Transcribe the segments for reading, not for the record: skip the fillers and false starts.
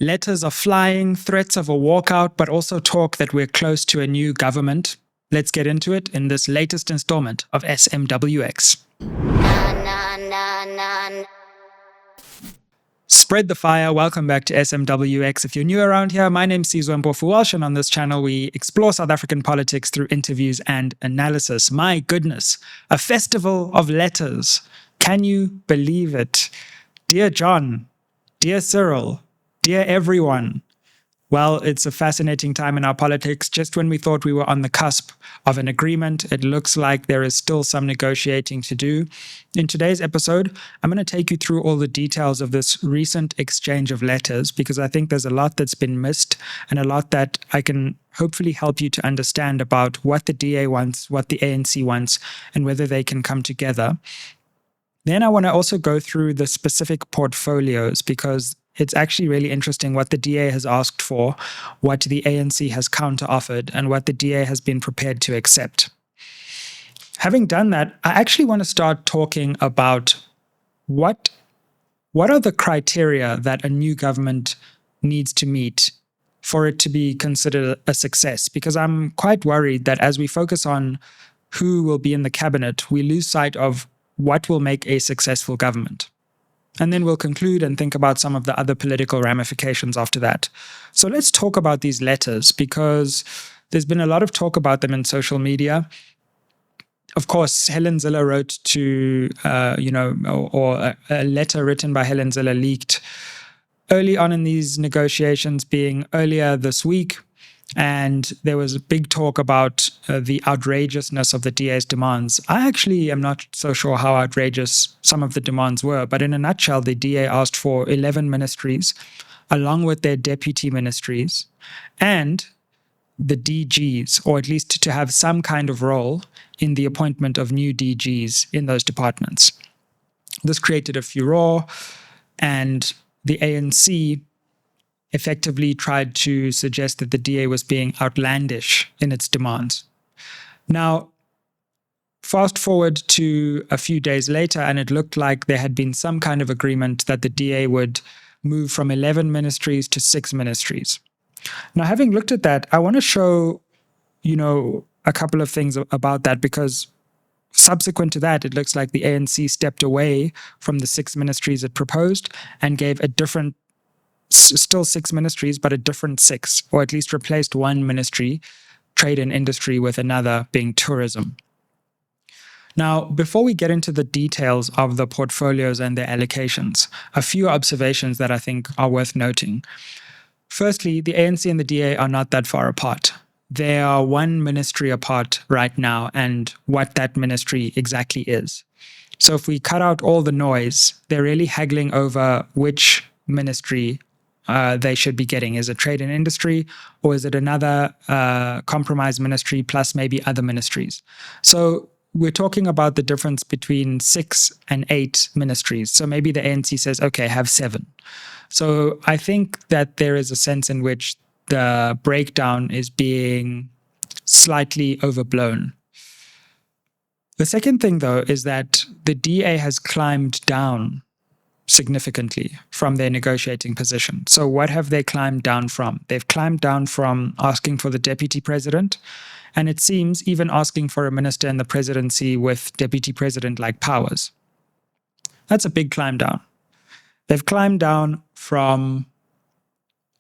Letters are flying, threats of a walkout, but also talk that we're close to a new government. Let's get into it in this latest installment of SMWX. Spread the fire. Welcome back to SMWX. If you're new around here, my name's Sizwe Mpofu-Walsh, and on this channel we explore South African politics through interviews and analysis. My goodness, a festival of letters. Can you believe it? Dear John, dear Cyril, dear everyone. Well, it's a fascinating time in our politics. Just when we thought we were on the cusp of an agreement, it looks like there is still some negotiating to do. In today's episode, I'm going to take you through all the details of this recent exchange of letters, because I think there's a lot that's been missed and a lot that I can hopefully help you to understand about what the DA wants, what the ANC wants, and whether they can come together. Then I want to also go through the specific portfolios, because it's actually really interesting what the DA has asked for, what the ANC has counter-offered, and what the DA has been prepared to accept. Having done that, I actually want to start talking about what are the criteria that a new government needs to meet for it to be considered a success, because I'm quite worried that as we focus on who will be in the cabinet, we lose sight of what will make a successful government. And then we'll conclude and think about some of the other political ramifications after that. So let's talk about these letters, because there's been a lot of talk about them in social media. Of course, Helen Zille wrote to, a letter written by Helen Zille leaked early on in these negotiations, being earlier this week. And there was a big talk about the outrageousness of the DA's demands. I actually am not so sure how outrageous some of the demands were, but in a nutshell, the DA asked for 11 ministries, along with their deputy ministries, and the DGs, or at least to have some kind of role in the appointment of new DGs in those departments. This created a furore, and the ANC effectively tried to suggest that the DA was being outlandish in its demands. Now, fast forward to a few days later, and it looked like there had been some kind of agreement that the DA would move from 11 ministries to 6 ministries. Now, having looked at that, I want to show, a couple of things about that, because subsequent to that, it looks like the ANC stepped away from the 6 ministries it proposed and gave a different still 6 ministries, but a different 6, or at least replaced one ministry, trade and industry, with another being tourism. Now, before we get into the details of the portfolios and their allocations, a few observations that I think are worth noting. Firstly, the ANC and the DA are not that far apart. They are one ministry apart right now, and what that ministry exactly is. So if we cut out all the noise, they're really haggling over which ministry they should be getting. Is it trade and industry, or is it another compromise ministry plus maybe other ministries? So we're talking about the difference between 6 and 8 ministries. So maybe the ANC says, okay, have 7. So I think that there is a sense in which the breakdown is being slightly overblown. The second thing, though, is that the DA has climbed down significantly from their negotiating position. So what have they climbed down from? They've climbed down from asking for the deputy president, and it seems even asking for a minister in the presidency with deputy president-like powers. That's a big climb down. They've climbed down from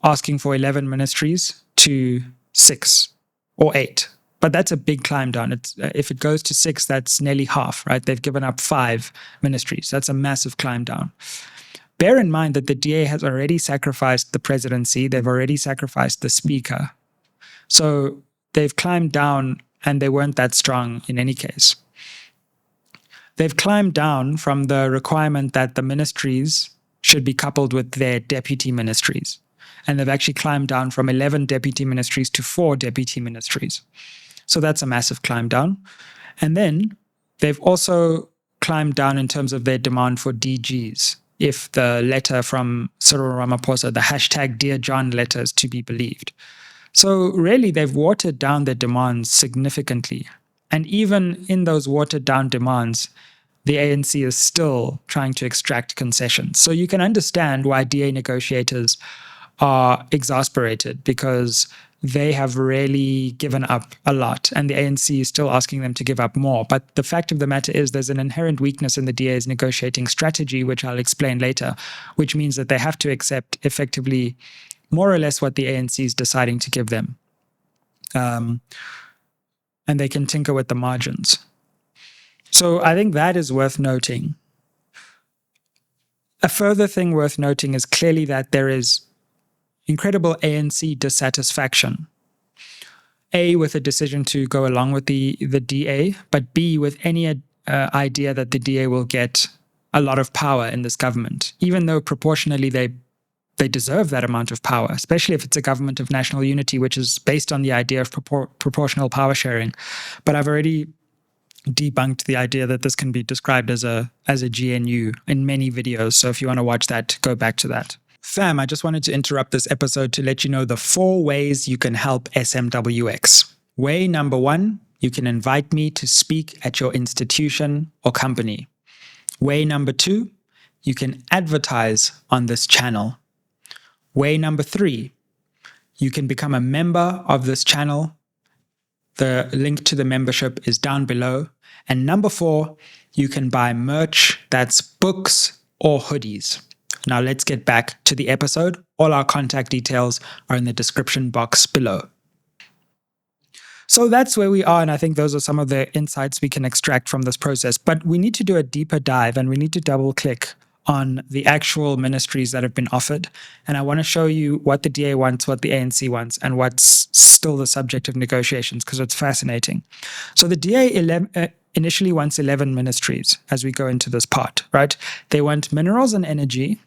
asking for 11 ministries to 6 or 8. But that's a big climb down. If it goes to 6, that's nearly half, right? They've given up 5 ministries. That's a massive climb down. Bear in mind that the DA has already sacrificed the presidency. They've already sacrificed the speaker. So they've climbed down, and they weren't that strong in any case. They've climbed down from the requirement that the ministries should be coupled with their deputy ministries. And they've actually climbed down from 11 deputy ministries to 4 deputy ministries. So that's a massive climb down. And then they've also climbed down in terms of their demand for DGs, if the letter from Cyril Ramaphosa, the hashtag Dear John letter, is to be believed. So really, they've watered down their demands significantly. And even in those watered down demands, the ANC is still trying to extract concessions. So you can understand why DA negotiators are exasperated because they have really given up a lot, and the ANC is still asking them to give up more. But the fact of the matter is there's an inherent weakness in the DA's negotiating strategy, which I'll explain later, which means that they have to accept effectively more or less what the ANC is deciding to give them. And they can tinker with the margins. So I think that is worth noting. A further thing worth noting is clearly that there is incredible ANC dissatisfaction. A, with a decision to go along with the DA, but B, with any idea that the DA will get a lot of power in this government, even though proportionally they deserve that amount of power, especially if it's a government of national unity, which is based on the idea of proportional power sharing. But I've already debunked the idea that this can be described as a GNU in many videos. So if you want to watch that, go back to that. Fam, I just wanted to interrupt this episode to let you know the 4 ways you can help SMWX. Way number 1, you can invite me to speak at your institution or company. Way number 2, you can advertise on this channel. Way number 3, you can become a member of this channel. The link to the membership is down below. And number 4, you can buy merch, that's books or hoodies. Now let's get back to the episode. All our contact details are in the description box below. So that's where we are, and I think those are some of the insights we can extract from this process. But we need to do a deeper dive, and we need to double-click on the actual ministries that have been offered. And I want to show you what the DA wants, what the ANC wants, and what's still the subject of negotiations, because it's fascinating. So the DA initially wants 11 ministries as we go into this part, right? They want minerals and energy.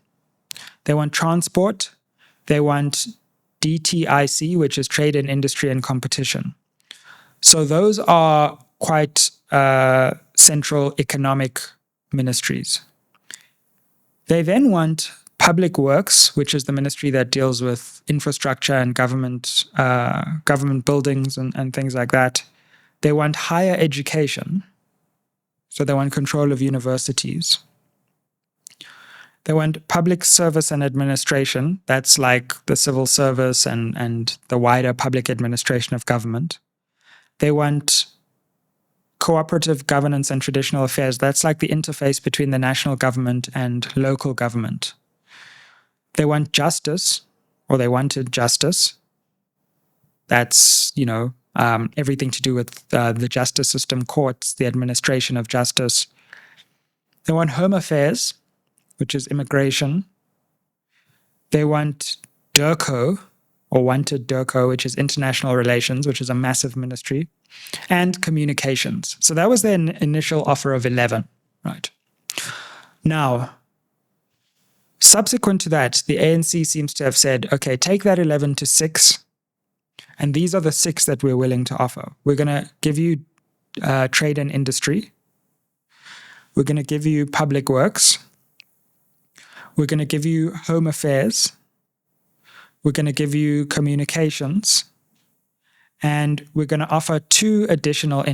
They want transport. They want DTIC, which is trade and industry and competition. So those are quite central economic ministries. They then want public works, which is the ministry that deals with infrastructure and government buildings and things like that. They want higher education. So they want control of universities. They want public service and administration. That's like the civil service and the wider public administration of government. They want cooperative governance and traditional affairs. That's like the interface between the national government and local government. They want justice, or they wanted justice. That's, everything to do with the justice system, courts, the administration of justice. They want home affairs, which is immigration. They want DIRCO, or wanted DIRCO, which is international relations, which is a massive ministry, and communications. So that was their initial offer of 11, right? Now, subsequent to that, the ANC seems to have said, okay, take that 11 to 6, and these are the 6 that we're willing to offer. We're going to give you trade and industry. We're going to give you public works. We're going to give you home affairs. We're going to give you communications. And we're going to offer 2 additional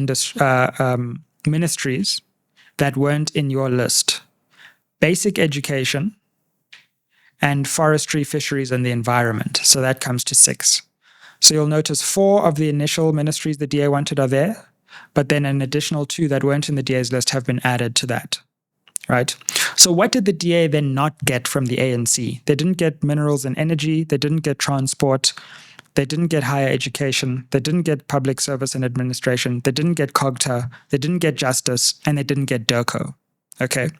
ministries that weren't in your list. Basic education and forestry, fisheries, and the environment. So that comes to 6. So you'll notice 4 of the initial ministries the DA wanted are there, but then an additional 2 that weren't in the DA's list have been added to that, right? So what did the DA then not get from the ANC? They didn't get minerals and energy. They didn't get transport. They didn't get higher education. They didn't get public service and administration. They didn't get COGTA. They didn't get justice. And they didn't get DIRCO. Okay?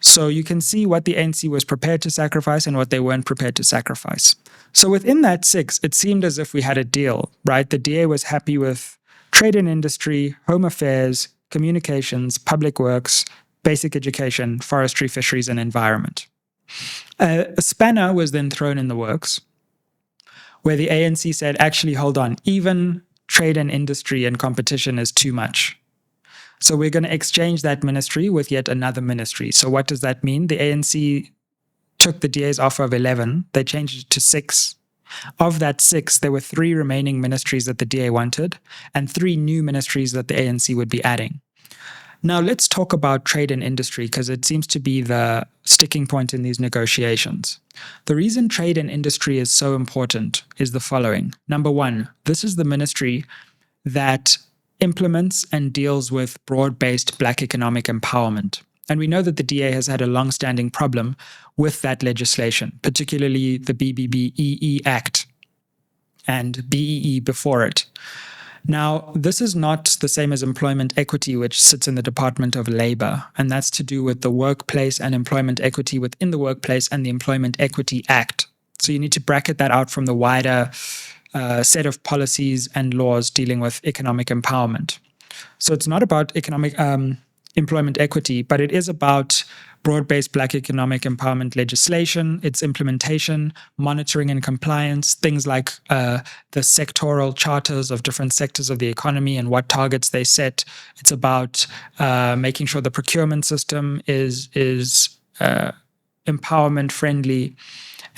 So you can see what the ANC was prepared to sacrifice and what they weren't prepared to sacrifice. So within that 6, it seemed as if we had a deal, right? The DA was happy with trade and industry, home affairs, communications, public works, basic education, forestry, fisheries, and environment. A spanner was then thrown in the works, where the ANC said, actually, hold on, even trade and industry and competition is too much. So we're going to exchange that ministry with yet another ministry. So what does that mean? The ANC took the DA's offer of 11. They changed it to 6. Of that 6, there were 3 remaining ministries that the DA wanted and 3 new ministries that the ANC would be adding. Now let's talk about trade and industry, because it seems to be the sticking point in these negotiations. The reason trade and industry is so important is the following. Number one, this is the ministry that implements and deals with broad-based Black economic empowerment. And we know that the DA has had a long-standing problem with that legislation, particularly the BBBEE Act and BEE before it. Now, this is not the same as employment equity, which sits in the Department of Labor, and that's to do with the Workplace and Employment Equity within the Workplace and the Employment Equity Act. So you need to bracket that out from the wider set of policies and laws dealing with economic empowerment. So it's not about economic employment equity, but it is about broad-based Black economic empowerment legislation, its implementation, monitoring and compliance, things like the sectoral charters of different sectors of the economy and what targets they set. It's about making sure the procurement system is empowerment friendly,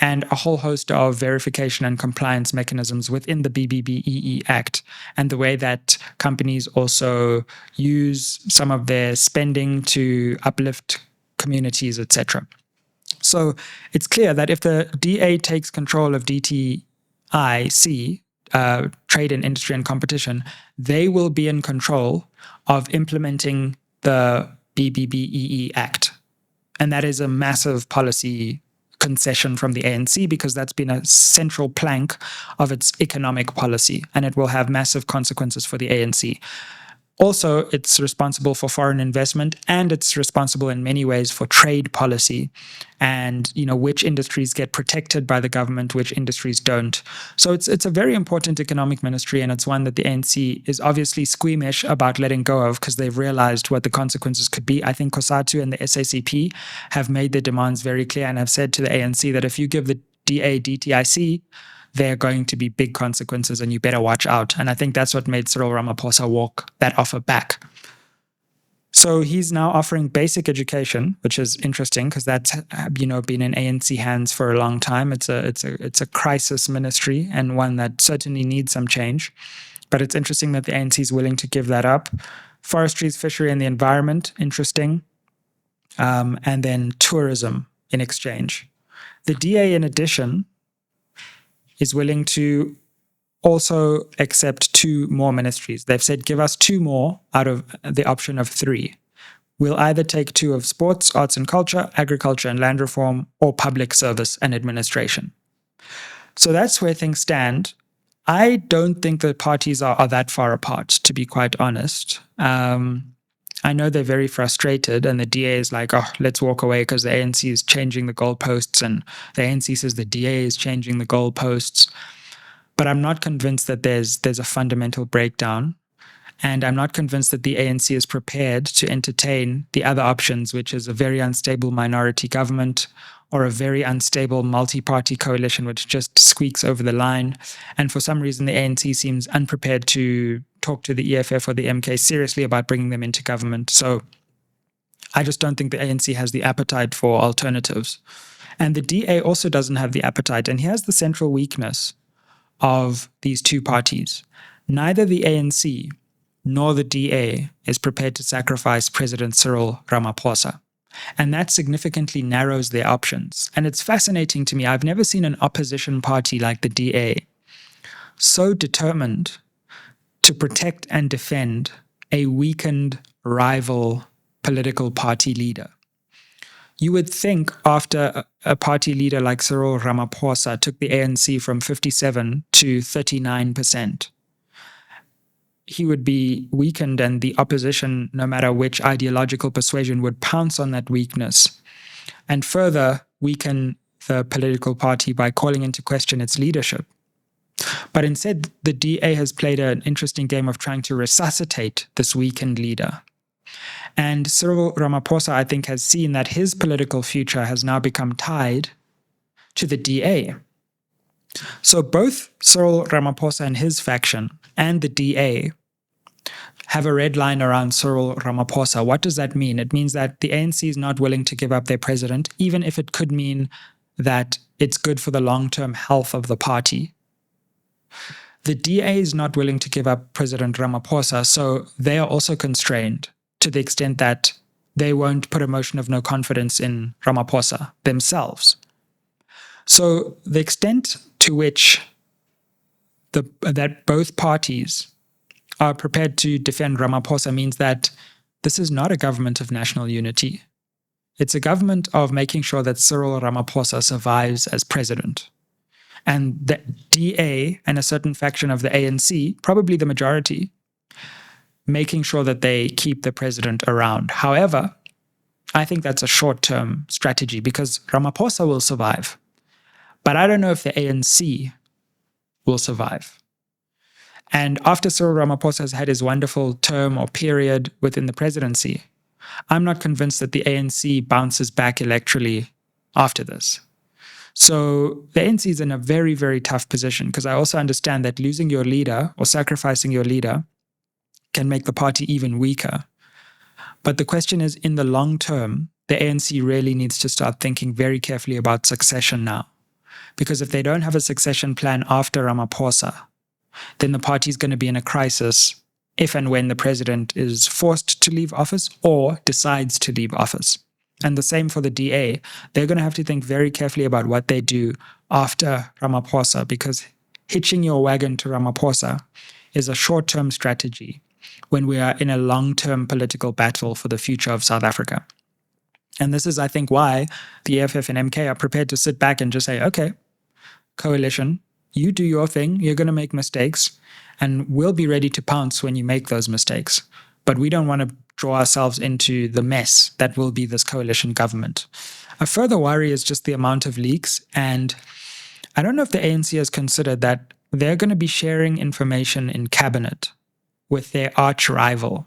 and a whole host of verification and compliance mechanisms within the BBBEE Act, and the way that companies also use some of their spending to uplift communities, etc. So it's clear that if the DA takes control of DTIC, Trade and Industry and Competition, they will be in control of implementing the BBBEE Act. And that is a massive policy concession from the ANC, because that's been a central plank of its economic policy, and it will have massive consequences for the ANC. Also, it's responsible for foreign investment, and it's responsible in many ways for trade policy and, which industries get protected by the government, which industries don't. So it's a very important economic ministry, and it's one that the ANC is obviously squeamish about letting go of, because they've realized what the consequences could be. I think COSATU and the SACP have made their demands very clear and have said to the ANC that if you give the DA DTIC, there are going to be big consequences and you better watch out. And I think that's what made Cyril Ramaphosa walk that offer back. So he's now offering basic education, which is interesting because that's been in ANC hands for a long time. It's a crisis ministry, and one that certainly needs some change. But it's interesting that the ANC is willing to give that up. Forestries, fishery, and the environment, interesting. And then tourism in exchange. The DA, in addition, is willing to also accept 2 more ministries. They've said, give us 2 more out of the option of 3. We'll either take 2 of sports, arts and culture, agriculture and land reform, or public service and administration. So that's where things stand. I don't think the parties are that far apart, to be quite honest. I know they're very frustrated, and the DA is like, oh, let's walk away because the ANC is changing the goalposts, and the ANC says the DA is changing the goalposts. But I'm not convinced that there's a fundamental breakdown, and I'm not convinced that the ANC is prepared to entertain the other options, which is a very unstable minority government or a very unstable multi-party coalition, which just squeaks over the line. And for some reason, the ANC seems unprepared to talk to the EFF or the MK seriously about bringing them into government. So I just don't think the ANC has the appetite for alternatives. And the DA also doesn't have the appetite. And here's the central weakness of these 2 parties. Neither the ANC nor the DA is prepared to sacrifice President Cyril Ramaphosa. And that significantly narrows their options. And it's fascinating to me. I've never seen an opposition party like the DA so determined to protect and defend a weakened rival political party leader. You would think after a party leader like Cyril Ramaphosa took the ANC from 57 to 39%, he would be weakened, and the opposition, no matter which ideological persuasion, would pounce on that weakness and further weaken the political party by calling into question its leadership. But instead, the DA has played an interesting game of trying to resuscitate this weakened leader. And Cyril Ramaphosa, I think, has seen that his political future has now become tied to the DA. So both Cyril Ramaphosa and his faction and the DA have a red line around Cyril Ramaphosa. What does that mean? It means that the ANC is not willing to give up their president, even if it could mean that it's good for the long-term health of the party. The DA is not willing to give up President Ramaphosa, so they are also constrained to the extent that they won't put a motion of no confidence in Ramaphosa themselves. So the extent to which that both parties are prepared to defend Ramaphosa means that this is not a government of national unity. It's a government of making sure that Cyril Ramaphosa survives as president. And the DA and a certain faction of the ANC, probably the majority, making sure that they keep the president around. However, I think that's a short-term strategy because Ramaphosa will survive. But I don't know if the ANC will survive. And after Cyril Ramaphosa has had his wonderful term or period within the presidency, I'm not convinced that the ANC bounces back electorally after this. So the ANC is in a very, very tough position because I also understand that losing your leader or sacrificing your leader can make the party even weaker. But the question is, in the long term, the ANC really needs to start thinking very carefully about succession now. Because if they don't have a succession plan after Ramaphosa, then the party is going to be in a crisis if and when the president is forced to leave office or decides to leave office. And the same for the DA. They're going to have to think very carefully about what they do after Ramaphosa, because hitching your wagon to Ramaphosa is a short-term strategy when we are in a long-term political battle for the future of South Africa. And this is, I think, why the EFF and MK are prepared to sit back and just say, okay, coalition, you do your thing, you're going to make mistakes, and we'll be ready to pounce when you make those mistakes. But we don't want to draw ourselves into the mess that will be this coalition government. A further worry is just the amount of leaks, and I don't know if the ANC has considered that they're going to be sharing information in cabinet with their arch rival.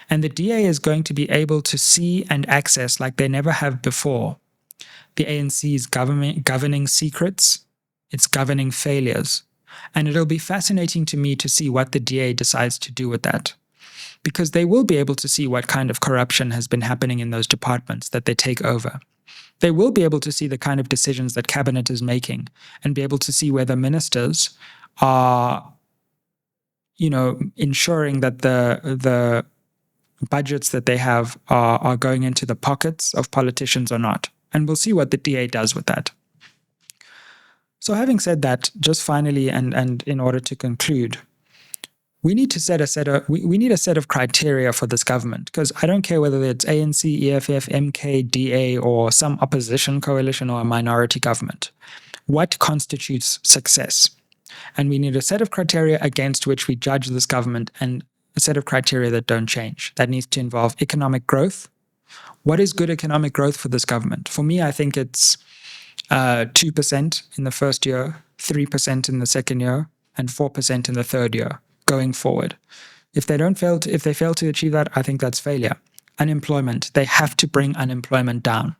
And the DA is going to be able to see and access, like they never have before, the ANC's governing secrets, its governing failures. And it'll be fascinating to me to see what the DA decides to do with that. Because they will be able to see what kind of corruption has been happening in those departments that they take over. They will be able to see the kind of decisions that cabinet is making and be able to see whether ministers are, ensuring that the budgets that they have are going into the pockets of politicians or not. And we'll see what the DA does with that. So having said that, just finally, and in order to conclude, we need to set we need a set of criteria for this government, because I don't care whether it's ANC, EFF, MK, DA, or some opposition coalition or a minority government. What constitutes success? And we need a set of criteria against which we judge this government, and a set of criteria that don't change. That needs to involve economic growth. What is good economic growth for this government? For me, I think it's 2% in the first year, 3% in the second year, and 4% in the third year going forward. If they fail to achieve that, I think that's failure. Unemployment, they have to bring unemployment down.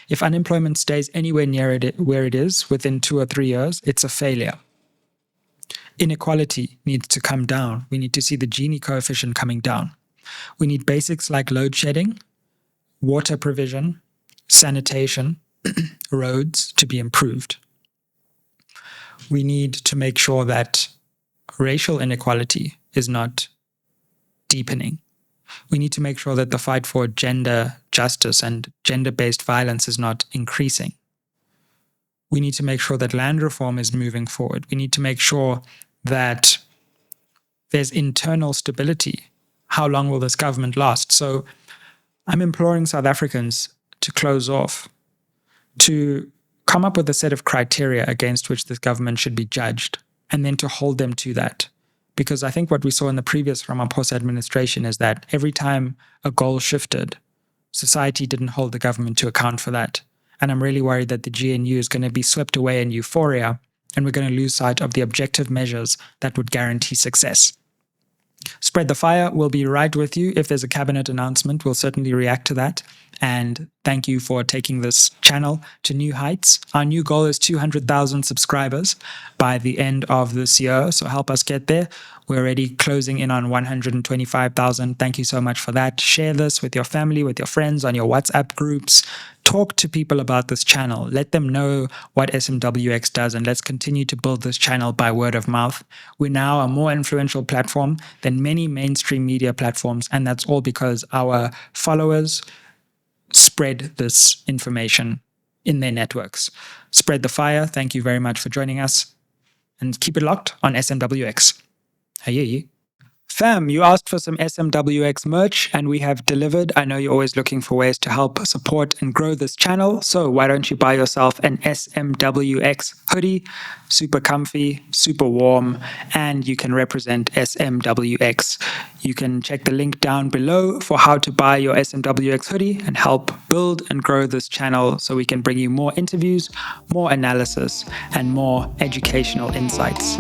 If unemployment stays anywhere near where it is within 2 or 3 years, it's a failure. Inequality needs to come down. We need to see the Gini coefficient coming down. We need basics like load shedding, water provision, sanitation, roads to be improved. We need to make sure that racial inequality is not deepening. We need to make sure that the fight for gender justice and gender-based violence is not increasing. We need to make sure that land reform is moving forward. We need to make sure that there's internal stability. How long will this government last? So I'm imploring South Africans to close off, to come up with a set of criteria against which this government should be judged, and then to hold them to that. Because I think what we saw in the previous Ramaphosa administration is that every time a goal shifted, society didn't hold the government to account for that. And I'm really worried that the GNU is going to be swept away in euphoria, and we're going to lose sight of the objective measures that would guarantee success. Spread the fire. We'll be right with you. If there's a cabinet announcement, we'll certainly react to that. And thank you for taking this channel to new heights. Our new goal is 200,000 subscribers by the end of this year. So help us get there. We're already closing in on 125,000. Thank you so much for that. Share this with your family, with your friends, on your WhatsApp groups. Talk to people about this channel. Let them know what SMWX does, and let's continue to build this channel by word of mouth. We're now a more influential platform than many mainstream media platforms, and that's all because our followers spread this information in their networks. Spread the fire. Thank you very much for joining us, and keep it locked on SMWX. I hear you. Fam, you asked for some SMWX merch and we have delivered. I know you're always looking for ways to help support and grow this channel. So why don't you buy yourself an SMWX hoodie? Super comfy, super warm, and you can represent SMWX. You can check the link down below for how to buy your SMWX hoodie and help build and grow this channel so we can bring you more interviews, more analysis, and more educational insights.